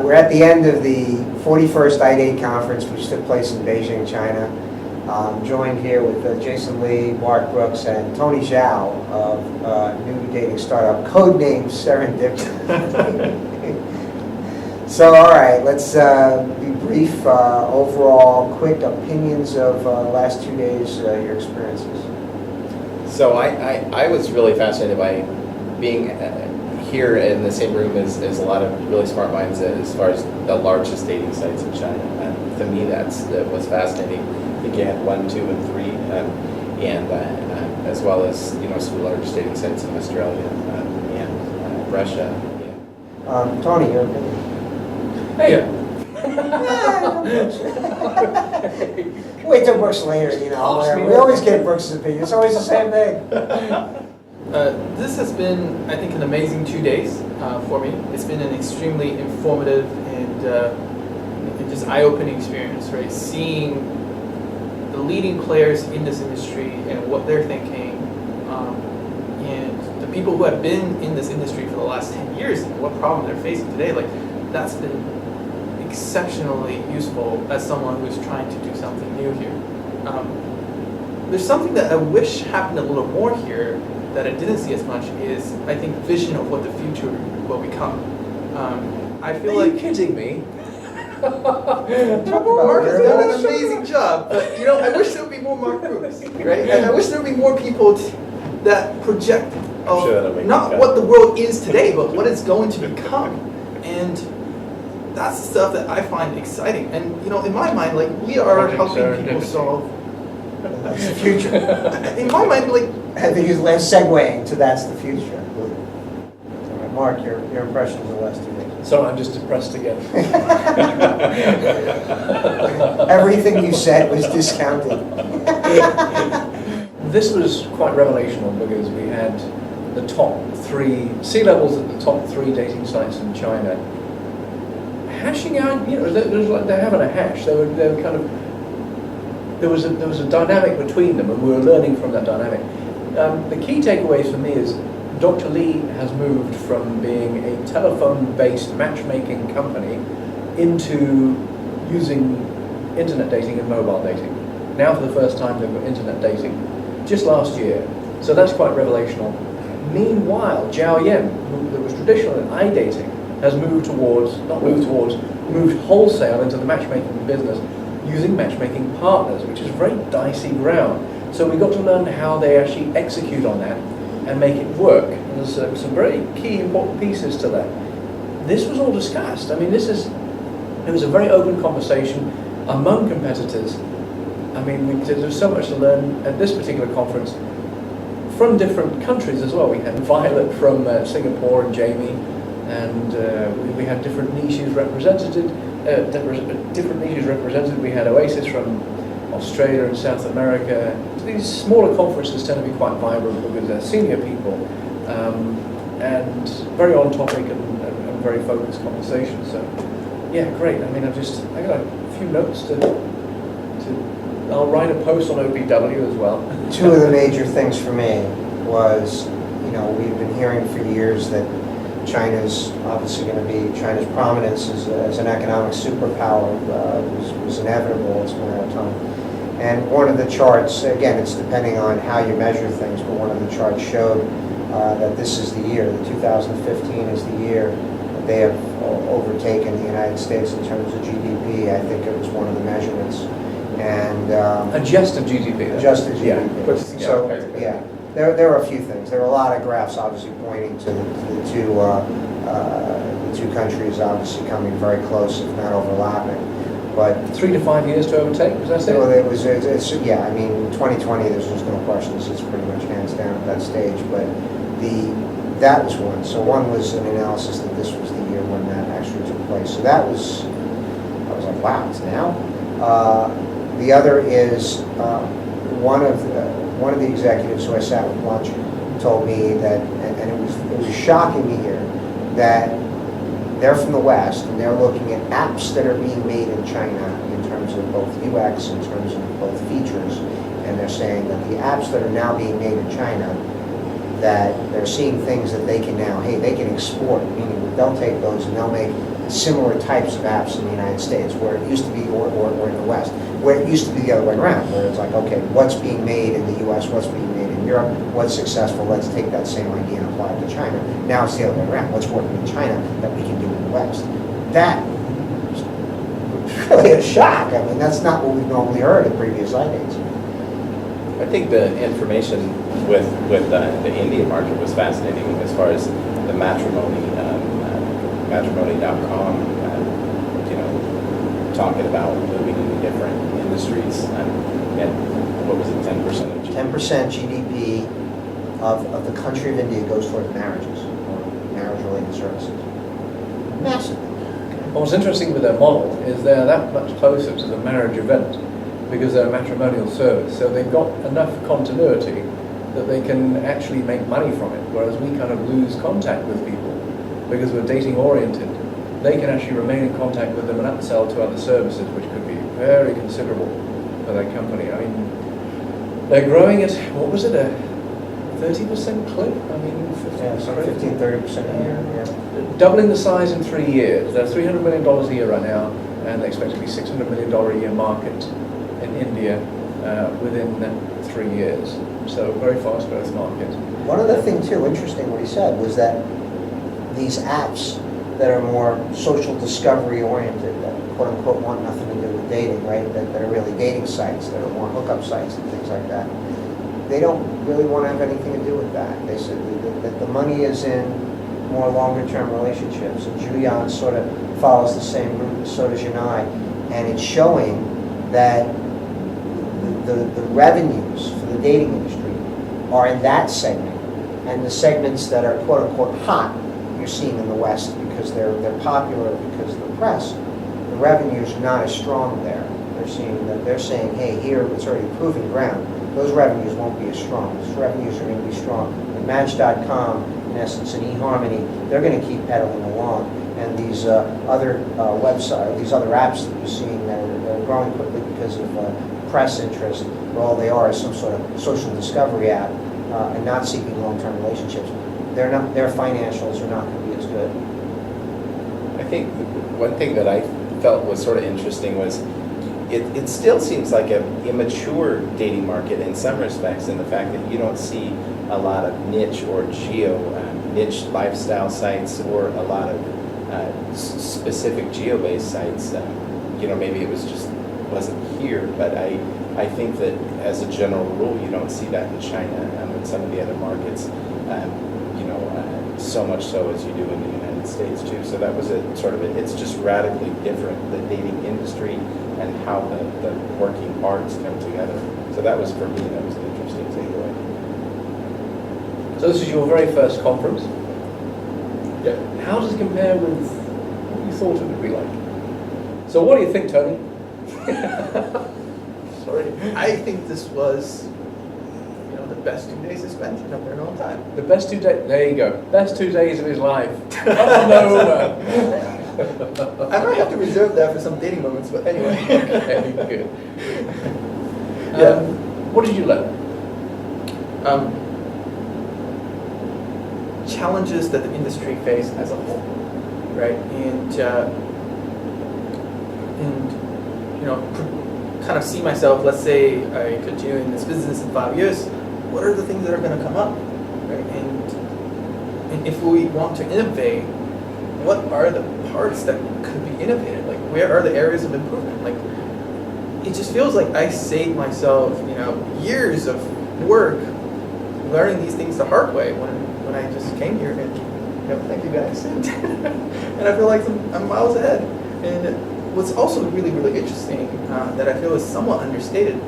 we're at the end of the 41st iDate conference, which took place in Beijing, China. I'm joined here with Jason Lee, Marc Brooks, and Tony Xiao of new dating startup, codenamed Serendipity. So, all right, let's be brief. Overall, quick opinions of last 2 days, your experiences. So I was really fascinated by being here in the same room as a lot of really smart minds as far as the largest dating sites in China. To me, that was fascinating. I think you had 1, 2, and 3, and as well as some of the largest dating sites in Australia and Russia. Yeah. Tony, your opinion? Hey. Wait till Brooks later, we always get Brooks' opinion. It's always the same thing. This has been, I think, an amazing 2 days for me. It's been an extremely informative and just eye-opening experience, right? Seeing the leading players in this industry and what they're thinking, and the people who have been in this industry for the last 10 years and what problem they're facing today, like that's been exceptionally useful as someone who's trying to do something new here. There's something that I wish happened a little more here that I didn't see as much is, I think, vision of what the future will become. I feel Are like... you kidding me? Marc has done an amazing job, but I wish there would be more Marc groups, right? And I wish there would be more people that project not what the world is today, but what it's going to become. And that's the stuff that I find exciting. And in my mind, like we are helping people solve. That's the future. In my mind, like I think he's segueing to that's the future. Marc, your impressions of the last 2 days. Sorry, I'm just depressed again. Everything you said was discounted. This was quite revelational because we had the top 3 C-levels at the top 3 dating sites in China hashing out. They're having a hash. They were kind of. There was a dynamic between them, and we were learning from that dynamic. The key takeaways for me is Dr. Lee has moved from being a telephone-based matchmaking company into using internet dating and mobile dating. Now for the first time they've got internet dating, just last year. So that's quite revelational. Meanwhile, Zhao Yan, who was traditional in iDating, has moved wholesale into the matchmaking business using matchmaking partners, which is very dicey ground. So we got to learn how they actually execute on that and make it work. And there's some very key important pieces to that. This was all discussed. I mean, it was a very open conversation among competitors. I mean, there's so much to learn at this particular conference from different countries as well. We had Violet from Singapore and Jamie, and we had different niches represented. We had Oasis from Australia and South America. These smaller conferences tend to be quite vibrant because they're senior people and very on topic and very focused conversation. So, yeah, great. I mean, I got a few notes I'll write a post on OPW as well. 2 of the major things for me was, we've been hearing for years that China's obviously going to be, China's prominence as an economic superpower was inevitable. It's a matter of time. And one of the charts, again, it's depending on how you measure things, but one of the charts showed that this is the year, that 2015 is the year that they have overtaken the United States in terms of GDP. I think it was one of the measurements. And adjusted GDP. Adjusted GDP. Yeah. So, yeah. There are a few things. There are a lot of graphs obviously pointing to the two countries obviously coming very close, if not overlapping. But 3 to 5 years to overtake, was that it? Well, I mean, 2020, there's just no questions. It's pretty much hands down at that stage. But that was one. So one was an analysis that this was the year when that actually took place. So I was like, wow, it's now. The other is one of the executives who I sat with lunch told me that, and it was shocking to hear that they're from the West and they're looking at apps that are being made in China in terms of both UX, in terms of both features, and they're saying that the apps that are now being made in China, that they're seeing things that they can now, they can export, meaning they'll take those and they'll make similar types of apps in the United States, where it used to be, or in the West, where it used to be the other way around, where it's like, okay, what's being made in the US, what's being made in Europe, what's successful, let's take that same idea and apply it to China. Now it's the other way around, what's working in China that we can do in the West. That was really a shock. I mean, that's not what we've normally heard in previous iDates. I think the information with the Indian market was fascinating as far as the matrimony.com, talking about moving into different industries, and what was it, 10% of GDP? 10% GDP of the country of India goes toward marriages or marriage-related services. Massive. What's interesting with their model is they're that much closer to the marriage event because they're a matrimonial service. So they've got enough continuity that they can actually make money from it, whereas we kind of lose contact with people because we're dating oriented. They can actually remain in contact with them and upsell to other services, which could be very considerable for their company. I mean, they're growing at, what was it, a 30% clip? I mean, 15, 30% a year. Yeah. Doubling the size in 3 years. They're $300 million a year right now, and they expect to be $600 million a year market in India within 3 years. So very fast growth market. One other thing too, interesting what he said, was that these apps that are more social discovery oriented, that quote unquote want nothing to do with dating, right? That are really dating sites, that are more hookup sites and things like that. They don't really want to have anything to do with that. They said that the money is in more longer term relationships. And Julian sort of follows the same route, so does Yanai. And it's showing that the revenues for the dating industry are in that segment. And the segments that are quote unquote hot, you're seeing in the West because they're popular because of the press, the revenues are not as strong there. They're saying, hey, here it's already proven ground. Those revenues won't be as strong. Those revenues are going to be strong. And Match.com, in essence, and eHarmony, they're going to keep pedaling along. And these other websites, these other apps that you're seeing that are growing quickly because of press interest, well, all they are is some sort of social discovery app and not seeking long-term relationships. Their financials are not going to be as good. I think one thing that I felt was sort of interesting was it still seems like an immature dating market in some respects, in the fact that you don't see a lot of niche or niche lifestyle sites or a lot of specific geo-based sites. Maybe it wasn't here, but I think that as a general rule, you don't see that in China and some of the other markets. So much so as you do in the United States too. So that was it's just radically different, the dating industry and how the working parts come together. So that was, for me, that was an interesting takeaway. So this is your very first conference. Yeah. How does it compare with what you thought it would be like? So what do you think, Tony? Sorry. I think this was the best 2 days I spent up there in a long time. The best 2 days, there you go. Best 2 days of his life. Oh, no. I might have to reserve that for some dating moments, but anyway. Okay, good. Yeah. What did you learn? Challenges that the industry face as a whole, right? And kind of see myself, let's say I continue in this business in 5 years, what are the things that are going to come up, right? And if we want to innovate, what are the parts that could be innovated? Like, where are the areas of improvement? Like, it just feels like I saved myself, years of work learning these things the hard way when I just came here and, thank you guys. And I feel like I'm miles ahead. And what's also really, really interesting that I feel is somewhat understated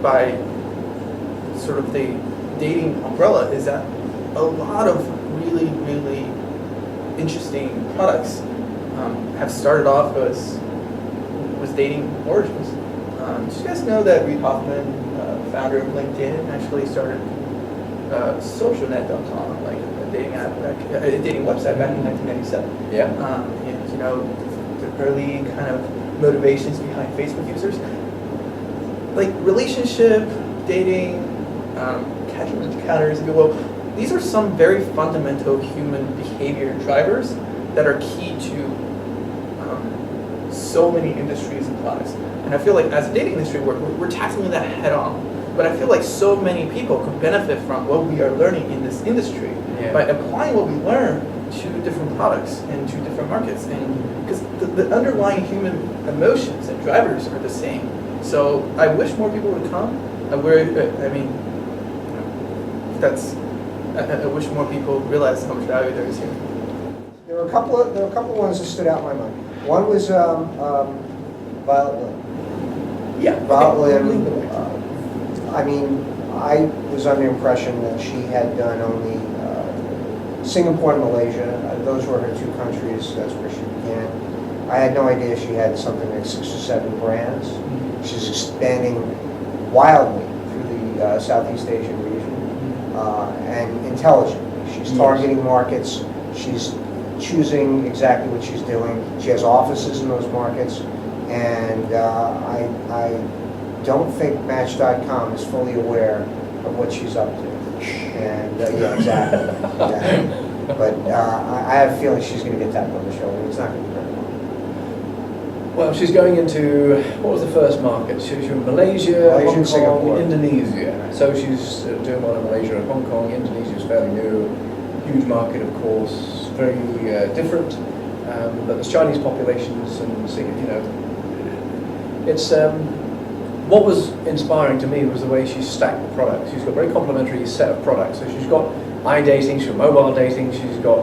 by sort of the dating umbrella is that a lot of really, really interesting products have started off as dating origins. Did you guys know that Reid Hoffman, founder of LinkedIn, actually started socialnet.com, like a dating app, a dating website back in 1997? Yeah. And the early kind of motivations behind Facebook users, like relationship, dating, catchment encounters, if you will. These are some very fundamental human behavior drivers that are key to so many industries and products. And I feel like as a dating industry, we're tackling that head on. But I feel like so many people could benefit from what we are learning in this industry by applying what we learn to different products and to different markets. And because the underlying human emotions and drivers are the same. So I wish more people would come. I wish more people realized how much value there is here. There were a couple of ones that stood out in my mind. One was Violet Lim. Yeah. Violet Lim. I mean, I was under the impression that she had done only Singapore and Malaysia. Those were her two countries. That's where she began. I had no idea she had something like 6 or 7 brands. She's expanding wildly through the Southeast Asian region and intelligently. She's targeting markets. She's choosing exactly what she's doing. She has offices in those markets, and I don't think Match.com is fully aware of what she's up to. And yeah, exactly. But I have a feeling she's going to get tapped on the shoulder. It's not going to be very long. Well, she's going into, what was the first market? She was in Malaysia, Hong Kong, Singapore. Indonesia. So she's doing one in Malaysia and Hong Kong. Indonesia is fairly new, huge market, of course, very different. But there's Chinese populations, and it's what was inspiring to me was the way she stacked the products. She's got a very complementary set of products. So she's got iDating, she's got mobile dating, she's got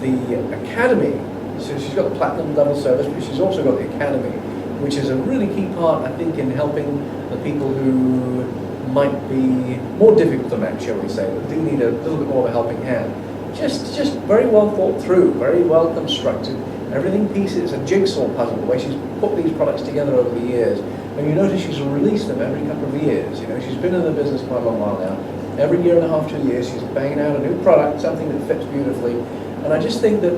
the Academy. So she's got the platinum level service, but she's also got the Academy, which is a really key part, I think, in helping the people who might be more difficult to match, shall we say, but do need a little bit more of a helping hand. Just very well thought through, very well constructed. Everything pieces, a jigsaw puzzle, the way she's put these products together over the years. And you notice she's released them every couple of years. You know, she's been in the business quite a long while now. Every year and a half, 2 years, she's banging out a new product, something that fits beautifully. And I just think that,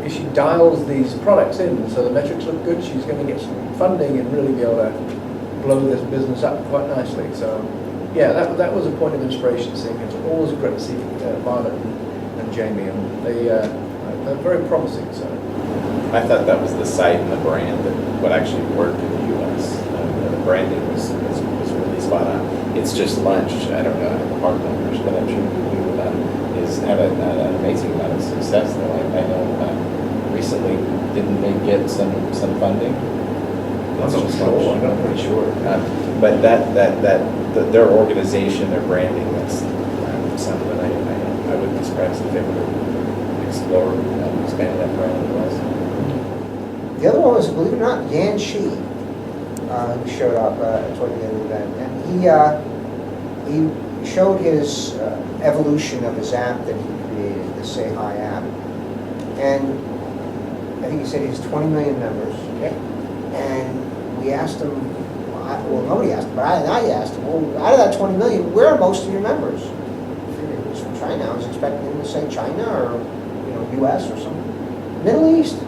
if she dials these products in, so the metrics look good, she's going to get some funding and really be able to blow this business up quite nicely. So, yeah, that was a point of inspiration seeing it. It's always great to see Violet and Jamie, and they're very promising. So, I thought that was the site and the brand that would actually work in the U.S. The branding was really spot on. It's just lunch. I don't know the hard numbers, but I'm sure you do. Is have an amazing amount of success. Though I know recently didn't they get some funding? I'm not sure. I'm not pretty sure. But their organization, their branding, that's something that I wouldn't be surprised if they were to explore expanding that brand in the West. The other one was, believe it or not, Yan Shi, who showed up toward the end of the event. And he showed his evolution of his app that he created, the Say Hi app. And I think he said he has 20 million members. Okay. And we asked him, well, nobody asked him, but I asked him, well, out of that 20 million, where are most of your members? I figured he was from China. I was expecting him to say China or, US or something. Middle East.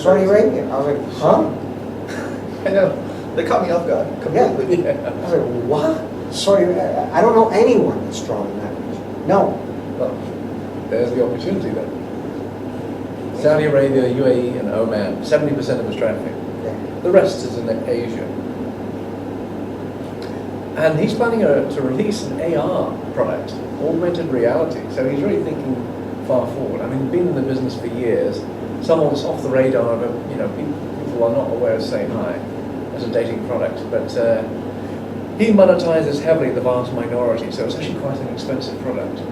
Saudi Arabia. I was like, huh? I know. They caught me off guard completely. Yeah. I was like, what? Saudi Arabia? I don't know anyone that's strong in that region. No. Well, there's the opportunity then. Saudi Arabia, UAE, and Oman, 70% of his traffic. Yeah. The rest is in Asia. And he's planning to release an AR product, augmented reality. So he's really thinking far forward. I mean, been in the business for years. Someone's off the radar, but people are not aware of Say Hi as a dating product. But he monetizes heavily the vast minority, so it's actually quite an expensive product.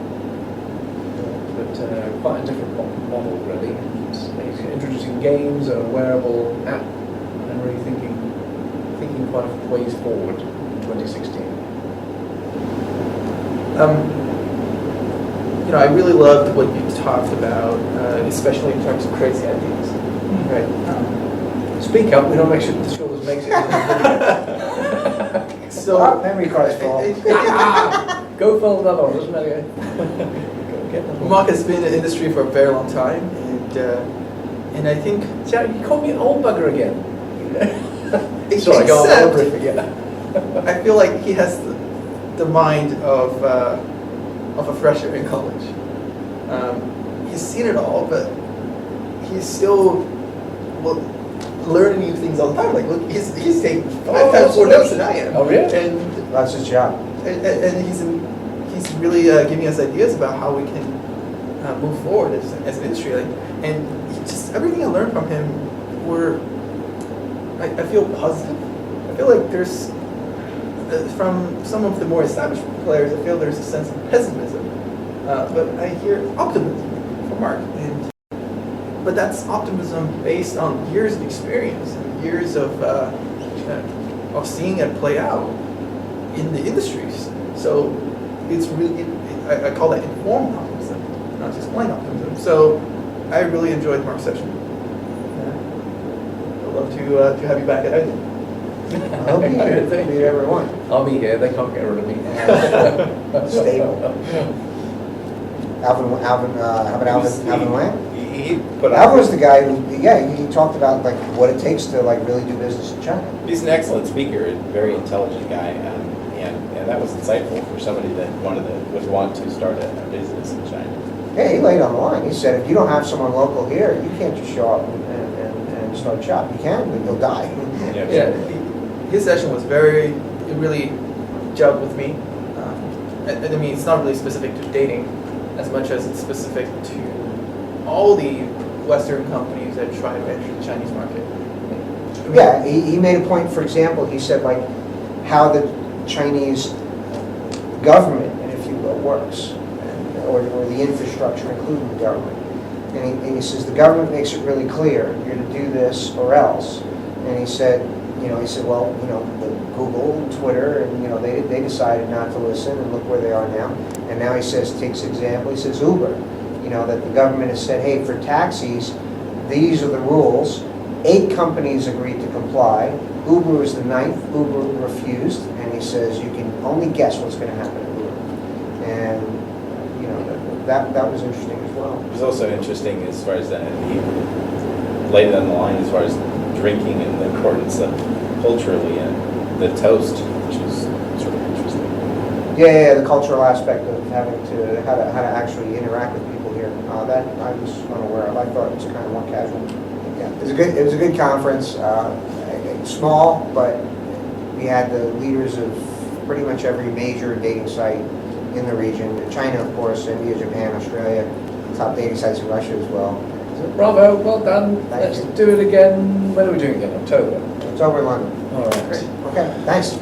But quite a different model, really. He's introducing games, a wearable app, and really thinking quite a ways forward in 2016. I really loved what you talked about, especially in terms of crazy ideas. Right. Speak up. We don't make sure this makes it. So memory cards fall. Go for another one. Doesn't matter. Marc has been in the industry for a very long time, and I think. See, you call me an old bugger again. Sorry, go on. I feel like he has the mind of a fresher in college. he's seen it all, but he's still learning new things all the time. Like, look, he's taking 5 times more notes than I am. Oh, really? And That's his job. he's really giving us ideas about how we can move forward as an industry. Like, and just everything I learned from him I feel positive. I feel like there's from some of the more established players, I feel there's a sense of pessimism, but I hear optimism from Marc. But that's optimism based on years of experience and years of seeing it play out in the industries. So it's really, I call that informed optimism, not just blind optimism. So I really enjoyed Marc's session. I'd love to have you back at iDate. I'll be here. Thank Be you. there everyone. I'll be here, they can't get rid of me. Stable. Alvin, how about Alvin Wang? He put Alvin on, was the guy who, he talked about like what it takes to like really do business in China. he's an excellent speaker, a very intelligent guy, and that was insightful for somebody that would want to start a business in China. Yeah, he laid on the line. He said, if you don't have someone local here, you can't just show up and start shop. You can, but you'll die. Yeah, his session was it really gelled with me. I mean, it's not really specific to dating as much as it's specific to all the Western companies that try to enter the Chinese market. I mean, Yeah, he made a point, for example, he said like how the Chinese government, if you will, works, or the infrastructure, including the government. And he says the government makes it really clear, you're to do this or else. And he said, well, Google, Twitter, and they decided not to listen, and look where they are now. And now he says, takes example, he says Uber, that the government has said, hey, for taxis, these are the rules. 8 companies agreed to comply. Uber was the 9th. Uber refused, and he says you can only guess what's going to happen at Uber. And that was interesting as well. It was also interesting as far as he laid it on the line as far as drinking and the importance of culturally and the toast, which was sort of interesting. Yeah, the cultural aspect of having to how to actually interact with people here. That I was unaware of. I thought it was kind of more casual. Yeah, it was a good conference. Small, but we had the leaders of pretty much every major dating site in the region. China, of course, India, Japan, Australia, top dating sites in Russia as well. Bravo, well done. Thank Let's you. do it again. When are we doing it again? October. It's over in London. All right. Great. Okay, thanks.